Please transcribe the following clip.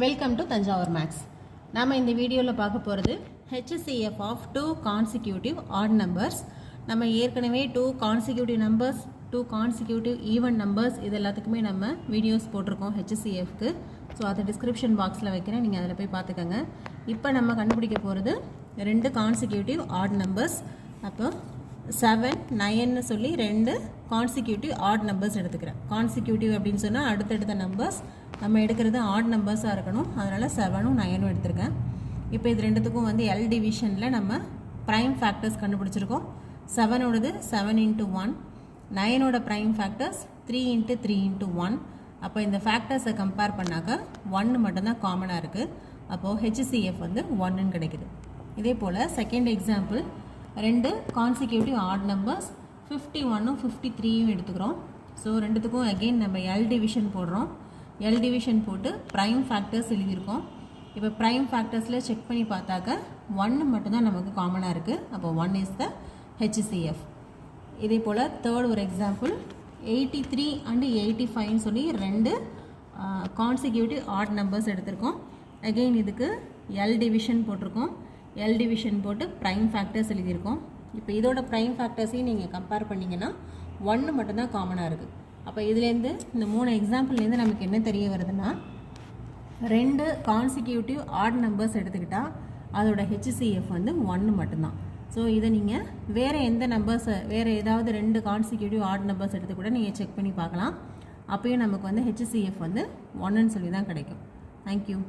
Welcome to Thanjavur Maths. நாம இந்த வீடியோல பார்க்க போறது HCF of two consecutive odd numbers. நம்ம ஏற்கனவே two consecutive numbers, two consecutive even numbers இது எல்லாத்துக்குமே நம்ம வீடியோஸ் போட்டுருக்கோம் HCF க்கு. சோ அத description boxல வைக்கிறேன், நீங்க அதல போய் பாத்துக்கங்க. இப்போ நம்ம கண்டுபிடிக்க போறது ரெண்டு consecutive odd numbers. அப்போ 7 9 னு சொல்லி ரெண்டு consecutive odd numbers எடுத்துக்கிறேன். consecutive அப்படினு சொன்னா அடுத்தடுத்த numbers நம்ம எடுக்கிறது odd numbers-ஆ இருக்கணும். அதனால 7 உம் 9 உம் எடுத்துர்க்கேன். இப்போ இது ரெண்டுத்துக்கும் வந்து L division-ல நம்ம prime factors கண்டுபிடிச்சிருக்கோம். 7 ஓடது 7 into 1, 9 ஓட prime factors 3 into 3 into 1. அப்போ இந்த factors-ஐ compare பண்ணாக்க 1 மட்டும் தான் காமனா இருக்கு. அப்போ HCF வந்து 1 ன்னு கிடைக்குது. இதே போல செகண்ட் எக்ஸாம்பிள் ரெண்டு consecutive odd numbers 51 உம் 53 உம் எடுத்துக்கிறோம். சோ ரெண்டுத்துக்கும் again நம்ம L division போடுறோம். L division போட்டு prime factors எழுதியிருக்கோம். இப்போ prime factorsல செக் பண்ணி பார்த்தாக்க 1 மட்டும் தான் நமக்கு காமனா இருக்கு. அப்போ 1 is the HCF. இதே போல third ஒரு எக்ஸாம்பிள் 83 and 85 னு சொல்லி ரெண்டு consecutive odd numbers எடுத்திருக்கோம். again இதுக்கு L division போட்டிருக்கோம். L division போட்டு prime factors எழுதியிருக்கோம். இப்போ இதோட prime factors-ஐயும் நீங்க கம்பேர் பண்ணீங்கன்னா 1 மட்டும் தான் காமனா இருக்கு. அப்ப இதில இருந்து இந்த மூணு எக்ஸாம்பிள்ல இருந்து நமக்கு என்ன தெரிய வருதுன்னா ரெண்டு consecutive odd numbers எடுத்துக்கிட்டா அதோட HCF வந்து 1 மட்டும் தான். சோ இத நீங்க வேற எந்த நம்பர்ஸ் வேற ஏதாவது ரெண்டு consecutive odd numbers எடுத்து கூட நீங்க செக் பண்ணி பார்க்கலாம். அப்பவே நமக்கு வந்து HCF வந்து 1 ன்னு சொல்லி தான் கிடைக்கும். Thank you.